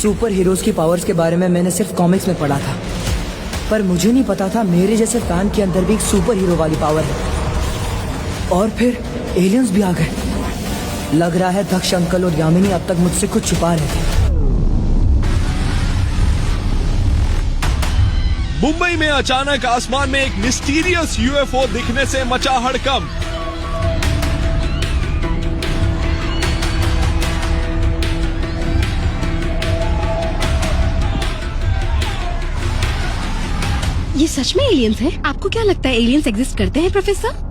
Super heroes की powers के बारे में मैंने सिर्फ कॉमिक्स में पढ़ा था, पर मुझे नहीं पता था मेरे जैसे फैन के अंदर भी एक सुपर हीरो वाली पावर है। और फिर एलियंस भी आ गए। लग रहा है दक्ष अंकल और यामिनी अब तक मुझसे कुछ छुपा रहे थे। मुंबई में अचानक आसमान में एक मिस्टीरियस यूएफओ दिखने से मचा हड़कंप। ये सच में एलियंस हैं? आपको क्या लगता है एलियंस एग्जिस्ट करते हैं प्रोफेसर?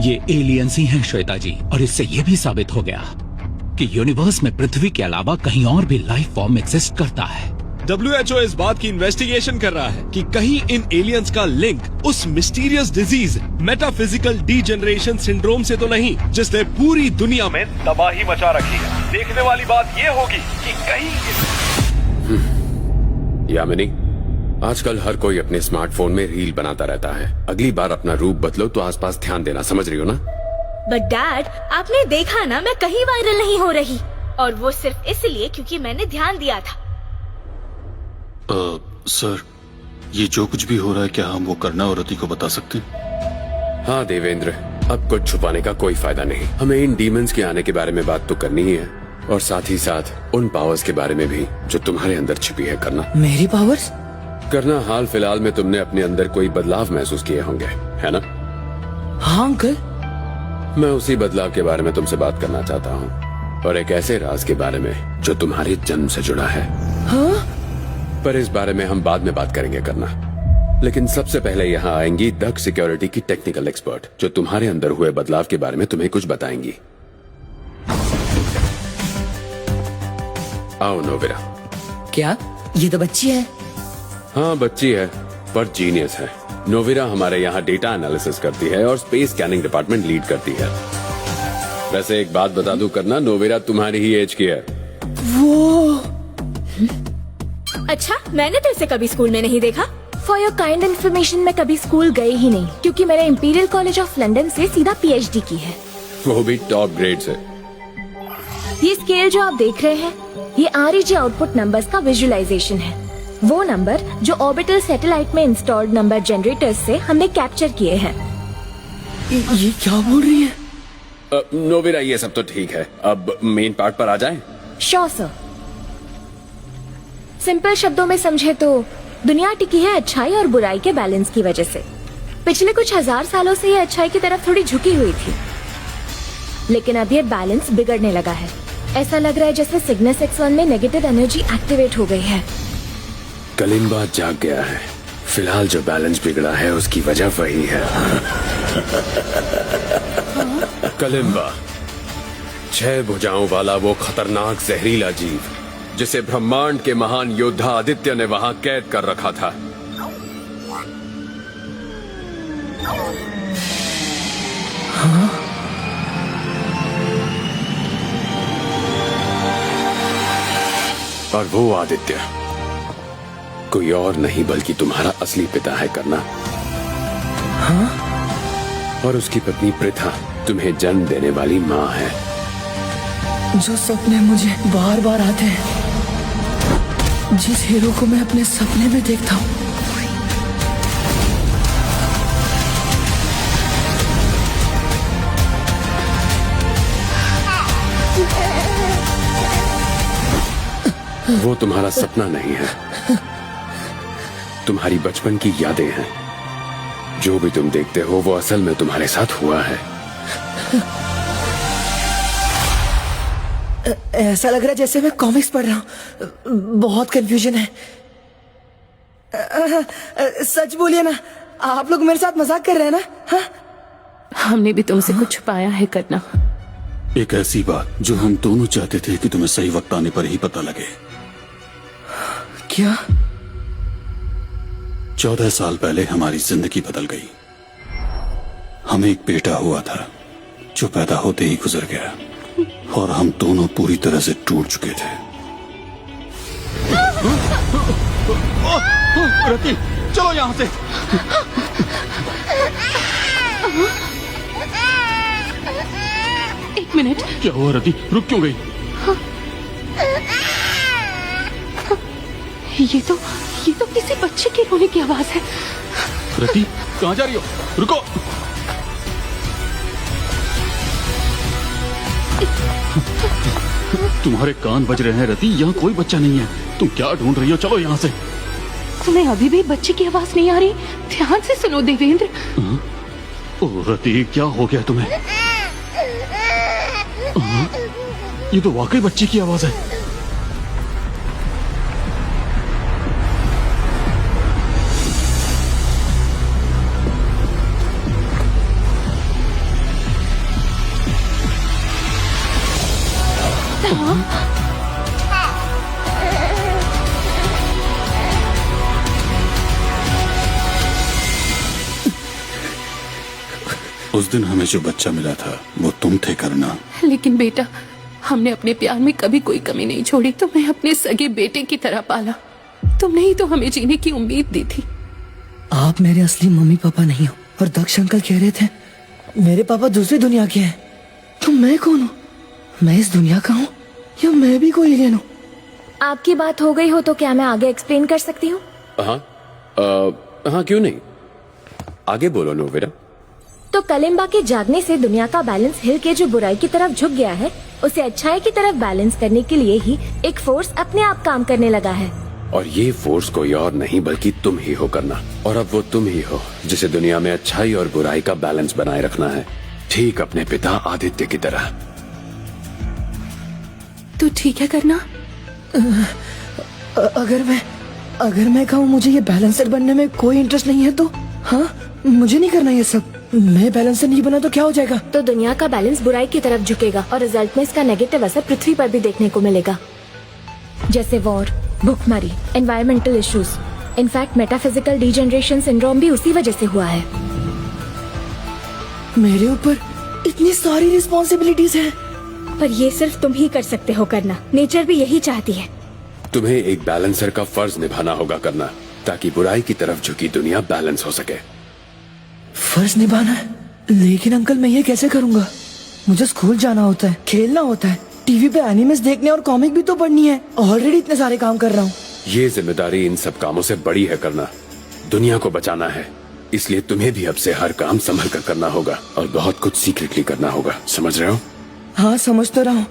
ये एलियंस ही हैं श्वेता जी, और इससे ये भी साबित हो गया कि यूनिवर्स में पृथ्वी के अलावा कहीं और भी लाइफ फॉर्म एग्जिस्ट करता है। WHO इस बात की इन्वेस्टिगेशन कर रहा है कि कहीं इन एलियंस का लिंक उस mysterious disease metaphysical degeneration syndrome से तो नहीं जिसने पूरी दुनिया में तबाही मचा रखी है। देखने वाली बात ये होगी कि कहीं यामिनी, आजकल हर कोई अपने स्मार्टफोन में रील बनाता रहता है। अगली बार अपना रूप बदलो तो आसपास ध्यान देना, समझ रही हो ना? बट डैड, आपने देखा ना, मैं कहीं वायरल नहीं हो रही, और वो सिर्फ इसलिए क्योंकि मैंने ध्यान दिया था। सर, ये जो कुछ भी हो रहा है, क्या हम वो करना और रति को बता सकते हैं? हाँ देवेंद्र, अब कुछ छुपाने का कोई फायदा नहीं। हमें इन डीमंस के आने के बारे में बात तो करनी ही है, और साथ ही साथ उन पावर्स के बारे में भी जो तुम्हारे अंदर छिपी है करना। मेरी पावर्स करना। हाल फिलहाल में तुमने अपने अंदर कोई बदलाव महसूस किए होंगे, है ना? हाँ अंकल। मैं उसी बदलाव के बारे में तुमसे बात करना चाहता हूँ, और एक ऐसे राज के बारे में जो तुम्हारे जन्म से जुड़ा है। हाँ? पर इस बारे में हम बाद में बात करेंगे करना। लेकिन सबसे पहले यहाँ आएंगी दक्ष सिक्योरिटी की टेक्निकल एक्सपर्ट, जो तुम्हारे अंदर हुए बदलाव के बारे में तुम्हें कुछ बताएंगी। आओ नोवेरा। क्या ये तो बच्ची है? हाँ बच्ची है, पर जीनियस है। नोवेरा हमारे यहाँ डेटा एनालिसिस करती है और स्पेस स्कैनिंग डिपार्टमेंट लीड करती है। वैसे एक बात बता दूं करना, नोवेरा तुम्हारी ही एज की है। वो अच्छा, मैंने तो इसे कभी स्कूल में नहीं देखा। फॉर योर काइंड इन्फॉर्मेशन, मैं कभी स्कूल गई ही नहीं, क्योंकि मैंने इंपीरियल कॉलेज ऑफ लंदन से सीधा PhD की है। वो भी टॉप ग्रेड से। ये स्केल जो आप देख रहे हैं, ये REG आउटपुट नंबर्स का विजुअलाइजेशन है। वो नंबर जो ऑर्बिटल सैटेलाइट में इंस्टॉल्ड नंबर जनरेटर्स से हमने कैप्चर किए हैं। ये क्या बोल रही है? नोवेरा, ये सब तो ठीक है, अब मेन पार्ट पर आ जाएं? Sure sir. सिंपल शब्दों में समझे तो दुनिया टिकी है अच्छाई और बुराई के बैलेंस की वजह से। पिछले कुछ हजार सालों से ये अच्छाई की तरफ थोड़ी झुकी हुई थी, लेकिन अब ये बैलेंस बिगड़ने लगा है। ऐसा लग रहा है जैसे सिग्नस X1 में नेगेटिव एनर्जी एक्टिवेट हो गई है। कलिंबा जाग गया है। फिलहाल जो बैलेंस बिगड़ा है उसकी वजह वही है। कलिंबा, 6 भुजाओं वाला वो खतरनाक जहरीला जीव जिसे ब्रह्मांड के महान योद्धा आदित्य ने वहां कैद कर रखा था। हाँ? और वो आदित्य कोई और नहीं बल्कि तुम्हारा असली पिता है करना। हाँ? और उसकी पत्नी पृथा तुम्हें जन्म देने वाली माँ है। जो सपने मुझे बार बार आते हैं, जिस हीरो को मैं अपने सपने में देखता हूँ, वो तुम्हारा सपना नहीं है, तुम्हारी बचपन की यादें हैं। जो भी तुम देखते हो वो असल में तुम्हारे साथ हुआ है। ऐसा लग रहा है जैसे मैं कॉमिक्स पढ़ रहा हूँ। बहुत कंफ्यूजन है। सच बोलिए ना, आप लोग मेरे साथ मजाक कर रहे हैं ना? हाँ? हमने भी तुमसे कुछ छुपाया है करना। एक ऐसी बात जो हम दोनों चाहते थे कि तुम्हें सही वक्त आने पर ही पता लगे। क्या? 14 साल पहले हमारी जिंदगी बदल गई। हमें एक बेटा हुआ था जो पैदा होते ही गुजर गया, और हम दोनों पूरी तरह से टूट चुके थे। रति, चलो यहाँ से। एक मिनट। क्या हुआ रति, रुक क्यों गई? ये तो किसी बच्चे के रोने की आवाज है। रति, कहाँ जा रही हो? रुको। तुम्हारे कान बज रहे हैं रति, यहाँ कोई बच्चा नहीं है। तुम क्या ढूंढ रही हो? चलो यहाँ से। तुम्हें अभी भी बच्चे की आवाज नहीं आ रही? ध्यान से सुनो देवेंद्र। ओ रति, क्या हो गया तुम्हें? ये तो वाकई बच्चे की आवाज है। उस दिन हमें जो बच्चा मिला था वो तुम थे करना। लेकिन बेटा, हमने अपने प्यार में कभी कोई कमी नहीं छोड़ी। तुम्हें अपने सगे बेटे की तरह पाला। तुमने ही तो हमें जीने की उम्मीद दी थी। आप मेरे असली मम्मी पापा नहीं हो। और दक्ष अंकल कह रहे थे मेरे पापा दूसरी दुनिया के हैं। तो मैं कौन हूँ? मैं इस दुनिया का हूँ या मैं भी कोई एलियन हूँ? आपकी बात हो गई हो तो क्या मैं आगे एक्सप्लेन कर सकती हूँ? हाँ, क्यों नहीं, आगे बोलो नोवेरा। तो कलिम्बा के जागने से दुनिया का बैलेंस हिल के जो बुराई की तरफ झुक गया है, उसे अच्छाई की तरफ बैलेंस करने के लिए ही एक फोर्स अपने आप काम करने लगा है। और ये फोर्स कोई और नहीं बल्कि तुम ही हो करना। और अब वो तुम ही हो जिसे दुनिया में अच्छाई और बुराई का बैलेंस बनाए रखना है, ठीक अपने पिता आदित्य की तरह। तू ठीक है करना? अगर मैं कहूँ मुझे ये बैलेंसर बनने में कोई इंटरेस्ट नहीं है तो हाँ, मुझे नहीं करना ये सब। मैं बैलेंसर नहीं बना तो क्या हो जाएगा? तो दुनिया का बैलेंस बुराई की तरफ झुकेगा और रिजल्ट में इसका नेगेटिव असर पृथ्वी पर भी देखने को मिलेगा, जैसे वॉर, भूखमरी, environmental issues. In fact metaphysical degeneration syndrome भी उसी वजह से हुआ है। मेरे ऊपर इतनी सारी रिस्पॉन्सिबिलिटीज हैं। पर ये सिर्फ तुम ही कर सकते हो करना। नेचर भी यही चाहती है। तुम्हें एक बैलेंसर का फर्ज निभाना होगा करना, ताकि बुराई की तरफ झुकी दुनिया बैलेंस हो सके। फर्ज निभाना है? लेकिन अंकल मैं ये कैसे करूँगा? मुझे स्कूल जाना होता है, खेलना होता है, टीवी पे एनिमेस देखने और कॉमिक भी तो पढ़नी है। ऑलरेडी इतने सारे काम कर रहा हूँ। ये जिम्मेदारी इन सब कामों से बड़ी है करना। दुनिया को बचाना है, इसलिए तुम्हें भी अब से हर काम संभल कर करना होगा और बहुत कुछ सीक्रेटली करना होगा। समझ रहे हो? हाँ, समझ तो रहा हूँ।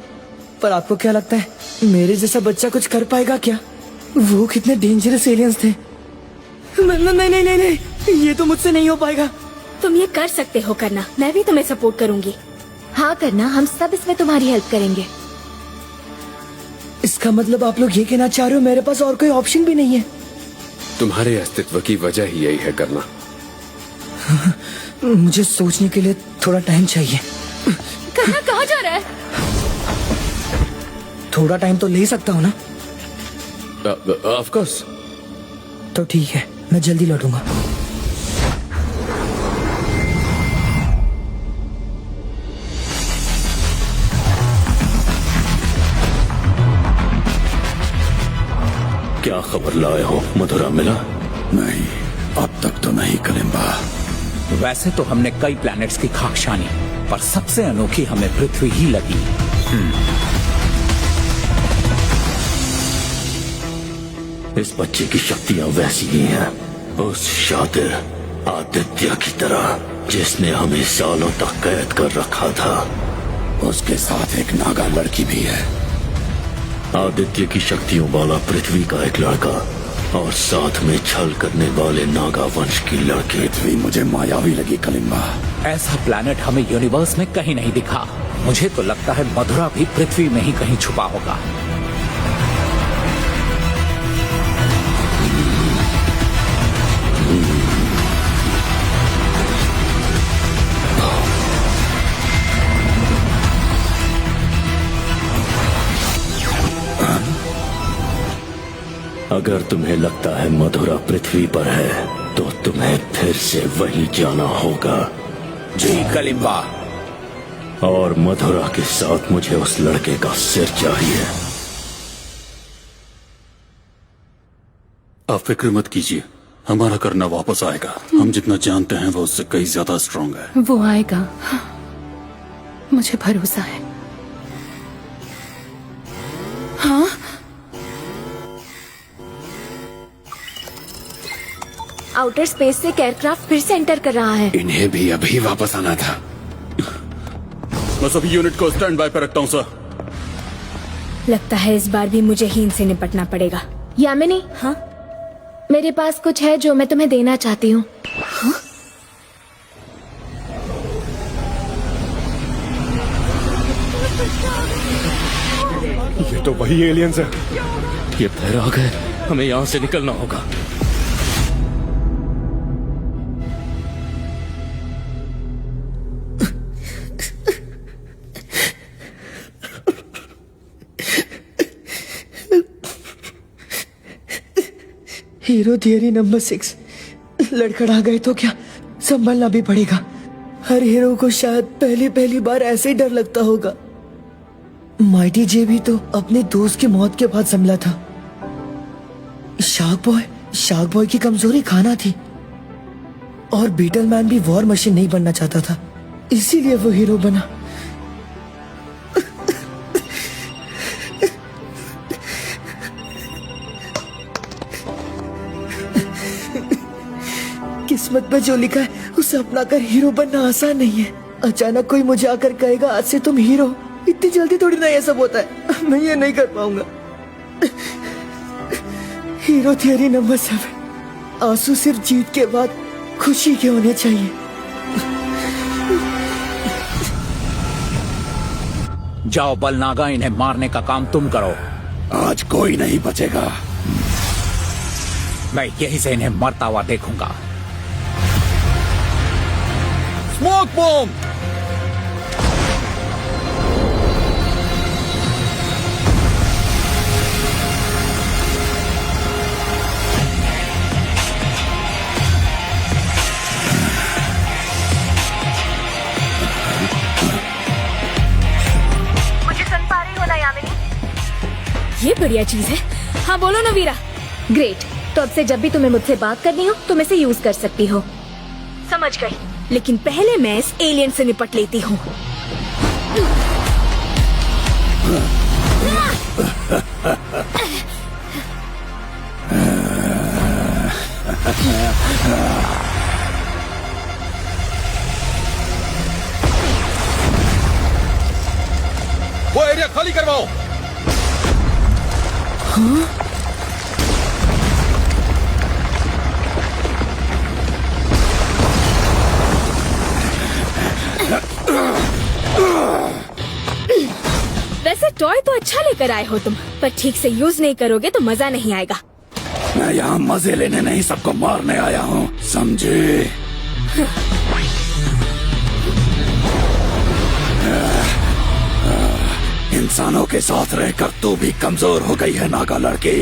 पर आपको क्या लगता है मेरे जैसा बच्चा कुछ कर पाएगा क्या? वो कितने डेंजरस एलियंस थे। नहीं, ये तो मुझसे नहीं हो पाएगा। तुम ये कर सकते हो करना। मैं भी तुम्हें सपोर्ट करूंगी। हाँ करना, हम सब इसमें तुम्हारी हेल्प करेंगे। इसका मतलब आप लोग ये कहना चाह रहे हो मेरे पास और कोई ऑप्शन भी नहीं है? तुम्हारे अस्तित्व की वजह ही यही है करना। मुझे सोचने के लिए थोड़ा टाइम चाहिए। करना कहाँ जा रहा है? थोड़ा टाइम तो ले सकता हूँ ना? Of course. तो ठीक है, मैं जल्दी लौटूंगा। क्या खबर लाए हो? मधुरा मिला? नहीं, अब तक तो नहीं कलिम्बा। वैसे तो हमने कई प्लैनेट्स की खाक छानी, पर सबसे अनोखी हमें पृथ्वी ही लगी। इस बच्चे की शक्तियां वैसी ही हैं, उस शातिर आदित्य की तरह, जिसने हमें सालों तक कैद कर रखा था। उसके साथ एक नागा लड़की भी है। आदित्य की शक्तियों वाला पृथ्वी का एक लड़का और साथ में छल करने वाले नागा वंश की लड़की। पृथ्वी मुझे मायावी लगी कलिम्बा। ऐसा प्लैनेट हमें यूनिवर्स में कहीं नहीं दिखा। मुझे तो लगता है मधुरा भी पृथ्वी में ही कहीं छुपा होगा। अगर तुम्हें लगता है मधुरा पृथ्वी पर है, तो तुम्हें फिर से वहीं जाना होगा। जी कलिम्बा। और मधुरा के साथ मुझे उस लड़के का सिर चाहिए। आप फिक्र मत कीजिए, हमारा करना वापस आएगा। हम जितना जानते हैं वो उससे कई ज्यादा स्ट्रांग है। वो आएगा, मुझे भरोसा है। हाँ, आउटर स्पेस से एयरक्राफ्ट फिर से एंटर कर रहा है। इन्हें भी अभी वापस आना था। मैं सभी यूनिट को स्टैंड बाय पर रखता हूँ सर। लगता है इस बार भी मुझे ही इनसे निपटना पड़ेगा। यामिनी, हाँ? मेरे पास कुछ है जो मैं तुम्हें देना चाहती हूँ। ये तो वही एलियंस है। ये फिर आ गए, हमें यहाँ से निकलना होगा। हीरो थियरी नंबर 6 लड़खड़ा गए तो क्या, संभलना भी पड़ेगा। हर हीरो को शायद पहली बार ऐसे ही डर लगता होगा। माइटी जे भी तो अपने दोस्त की मौत के बाद संभला था। शार्क बॉय की कमजोरी खाना थी, और बीटल मैन भी वॉर मशीन नहीं बनना चाहता था, इसीलिए वो हीरो बना। किस्मत में जो लिखा है उसे अपना कर हीरो बनना आसान नहीं है। अचानक कोई मुझे आकर कहेगा आज से तुम हीरो, इतनी जल्दी थोड़ी ना ये सब होता है। मैं ये नहीं कर पाऊंगा। हीरो थियरी नंबर 7, आंसू सिर्फ जीत के बाद खुशी के होने चाहिए। जाओ बलनागा, इन्हें मारने का काम तुम करो। आज कोई नहीं बचेगा। मैं यहीं से इन्हें मरता हुआ देखूंगा। Smoke bomb! मुझे सुन पा रही हो ना यामिनी? ये बढ़िया चीज है। हाँ बोलो नवीरा। ग्रेट। तो अब से जब भी तुम्हें मुझसे बात करनी हो तुम इसे यूज कर सकती हो। समझ गई? लेकिन पहले मैं इस एलियन से निपट लेती हूँ। वो एरिया खाली करवाओ। वैसे टॉय तो अच्छा लेकर आए हो तुम, पर ठीक से यूज नहीं करोगे तो मजा नहीं आएगा। मैं यहाँ मजे लेने नहीं, सबको मारने आया हूँ, समझे? इंसानों के साथ रहकर तू भी कमजोर हो गई है नागा लड़की।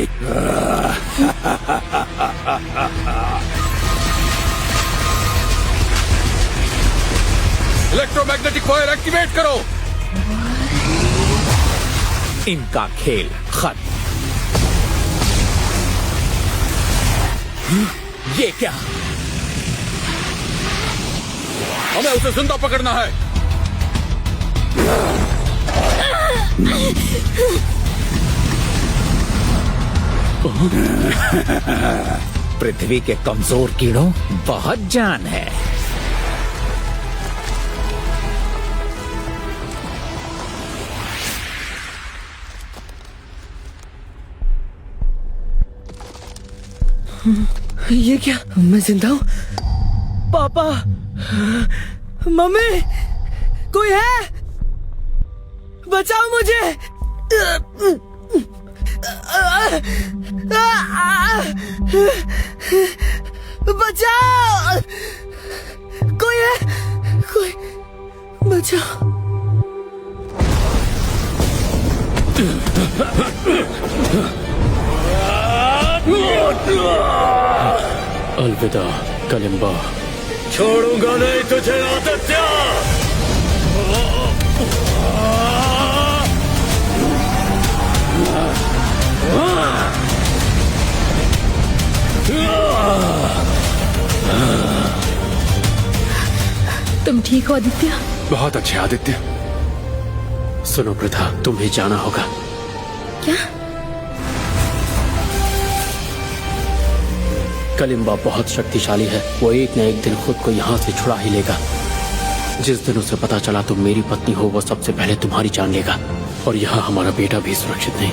इलेक्ट्रोमैग्नेटिक फायर एक्टिवेट करो। इनका खेल खत्म। ये क्या? हमें उसे जिंदा पकड़ना है। पृथ्वी के कमजोर कीड़ों बहुत जान है। ये क्या, मैं जिंदा हूँ? पापा, मम्मी, कोई है? बचाओ मुझे। बचाओ, कोई है? कोई बचाओ। अलविदा कलिम्बा। छोड़ूंगा नहीं तुझे आदित्य। तुम ठीक हो आदित्य? बहुत अच्छे आदित्य। सुनो प्रथा, तुम्हें जाना होगा। क्या? कलिम्बा बहुत शक्तिशाली है। वो एक न एक दिन खुद को यहाँ से छुड़ा ही लेगा। जिस दिन उसे पता चला तुम मेरी पत्नी हो, वो सबसे पहले तुम्हारी जान लेगा। और यहाँ हमारा बेटा भी सुरक्षित नहीं।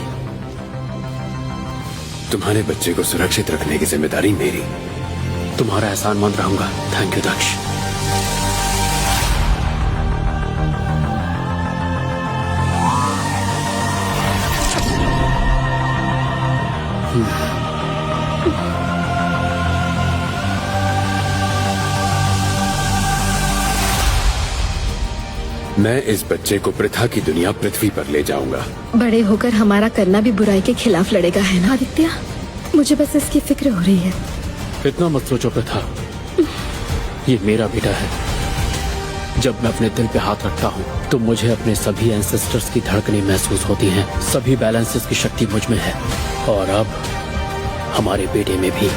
तुम्हारे बच्चे को सुरक्षित रखने की जिम्मेदारी मेरी। तुम्हारा एहसानमंद रहूंगा। थैंक यू दक्ष। मैं इस बच्चे को प्रथा की दुनिया पृथ्वी पर ले जाऊंगा। बड़े होकर हमारा करना भी बुराई के खिलाफ लड़ेगा, है ना आदित्य? मुझे बस इसकी फिक्र हो रही है। इतना मत सोचो प्रथा, ये मेरा बेटा है। जब मैं अपने दिल पे हाथ रखता हूँ तो मुझे अपने सभी एंसेस्टर्स की धड़कनें महसूस होती हैं। सभी बैलेंसेस की शक्ति मुझ में है और अब हमारे बेटे में भी।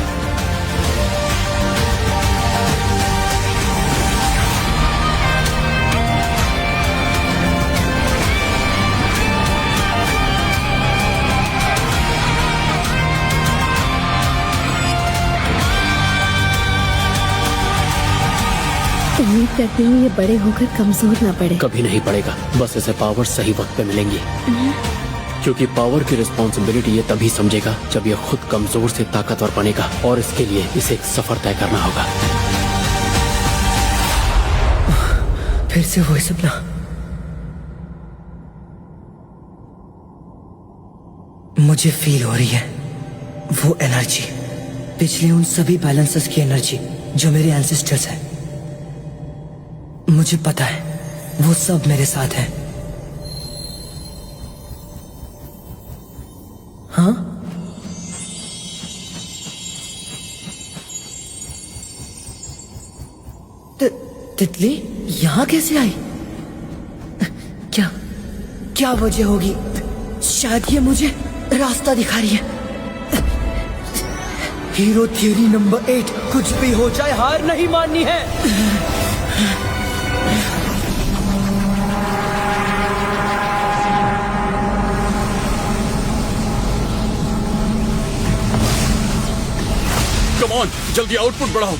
उम्मीद करती हूँ ये बड़े होकर कमजोर ना पड़े। कभी नहीं पड़ेगा, बस इसे पावर सही वक्त पे मिलेंगी। क्योंकि पावर की रिस्पॉन्सिबिलिटी ये तभी समझेगा जब ये खुद कमजोर से ताकतवर बनेगा, और इसके लिए इसे एक सफर तय करना होगा। फिर से वही सपना। मुझे फील हो रही है वो एनर्जी, पिछले उन सभी बैलेंसेस की एनर्जी जो मेरे एंसेस्टर्स हैं। मुझे पता है वो सब मेरे साथ हैं। हाँ, तितली यहाँ कैसे आई? क्या क्या वजह होगी? शायद ये मुझे रास्ता दिखा रही है। हीरो थियरी नंबर 8, कुछ भी हो जाए हार नहीं माननी है। कम ऑन, जल्दी आउटपुट बढ़ाओ।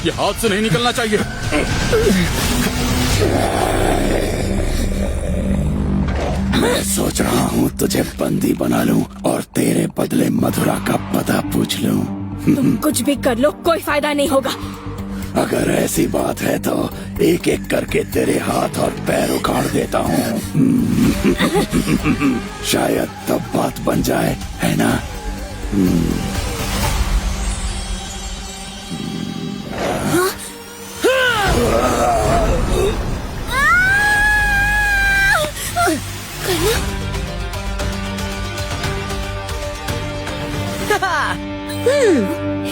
ये हाथ से नहीं निकलना चाहिए। मैं सोच रहा हूँ तुझे बंदी बना लूं और तेरे बदले मधुरा का पता पूछ लूं। तुम कुछ भी कर लो, कोई फायदा नहीं होगा। अगर ऐसी बात है तो एक एक करके तेरे हाथ और पैर उखाड़ देता हूँ। शायद तब बात बन जाए, है ना?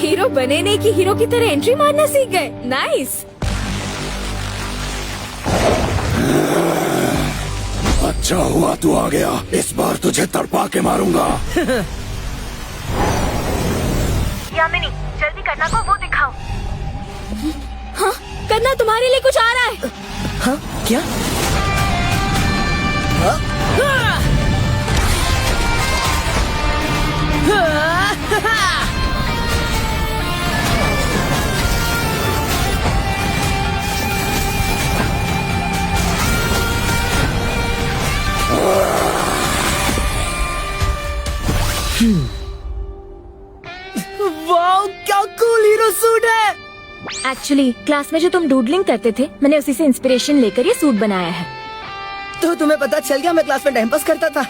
हीरो बने नहीं कि हीरो की तरह एंट्री मारना सीख गए। नाइस। अच्छा हुआ तू आ गया, इस बार तुझे तड़पा के मारूंगा। यामिनी, जल्दी करना को वो दिखाओ। हाँ, करना तुम्हारे लिए कुछ आ रहा है। हाँ, क्या? वाओ, क्या कूल हीरो सूट है। एक्चुअली क्लास में जो तुम डूडलिंग करते थे, मैंने उसी से इंस्पिरेशन लेकर ये सूट बनाया है। तो तुम्हें पता चल गया मैं क्लास में टाइम पास करता था।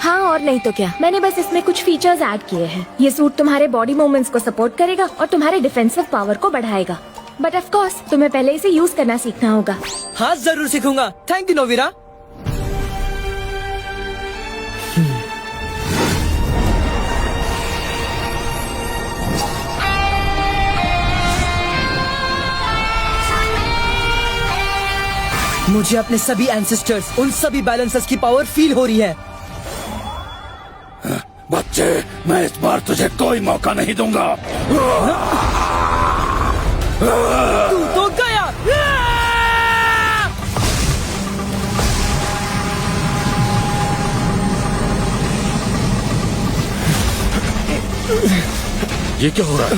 हाँ, और नहीं तो क्या। मैंने बस इसमें कुछ फीचर्स ऐड किए हैं। ये सूट तुम्हारे बॉडी मूवमेंट्स को सपोर्ट करेगा और तुम्हारे डिफेंसिव पावर को बढ़ाएगा। बट ऑफ कोर्स तुम्हें पहले इसे यूज करना सीखना होगा। हाँ, जरूर सीखूंगा। Thank you नोविरा। मुझे अपने सभी एंसेस्टर्स, उन सभी बैलेंसेस की पावर फील हो रही है। बच्चे, मैं इस बार तुझे कोई मौका नहीं दूंगा। तू तो गया। ये क्या हो रहा है?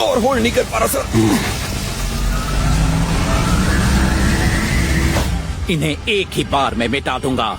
और होल्ड नहीं कर पा रहा सर। इन्हें एक ही बार में मिटा दूंगा।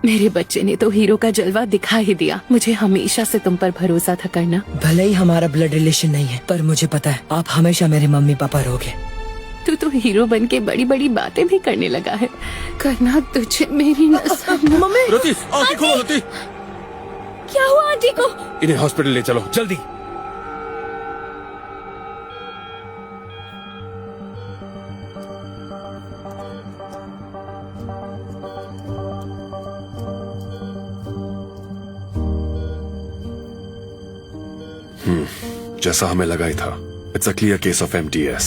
मेरे बच्चे ने तो हीरो का जलवा दिखा ही दिया। मुझे हमेशा से तुम पर भरोसा था करना। भले ही हमारा ब्लड रिलेशन नहीं है, पर मुझे पता है आप हमेशा मेरे मम्मी पापा रहोगे। तू तो हीरो बन के बड़ी बड़ी बातें भी करने लगा है। करना तुझे मेरी नस्ल। मम्मी रति, आंखें खोलो रति। क्या हुआ आंटी को? इन्हें हॉस्पिटल ले चलो जल्दी। जैसा हमें लगा ही था, it's a clear case of MTS।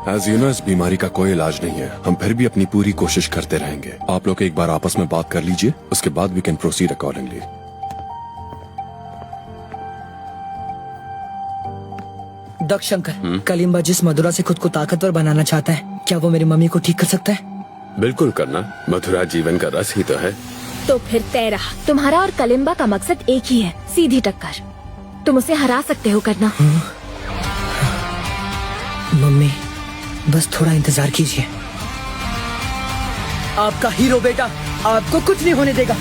As you know, इस बीमारी का कोई इलाज नहीं है। हम फिर भी अपनी पूरी कोशिश करते रहेंगे। आप लोग एक बार आपस में बात कर लीजिए, उसके बाद वी कैन प्रोसीड अकॉर्डिंगली। दक्ष शंकर, कलिंबा जिस मधुरा से खुद को ताकतवर बनाना चाहता है, क्या वो मेरी मम्मी को ठीक कर सकता है? बिल्कुल करना, मधुरा जीवन का रस ही तो है। तो फिर तेरा। तुम्हारा और कलिंबा का मकसद एक ही है, सीधी टक्कर। तुम उसे हरा सकते हो करना। मम्मी बस थोड़ा इंतजार कीजिए। आपका हीरो बेटा आपको कुछ नहीं होने देगा।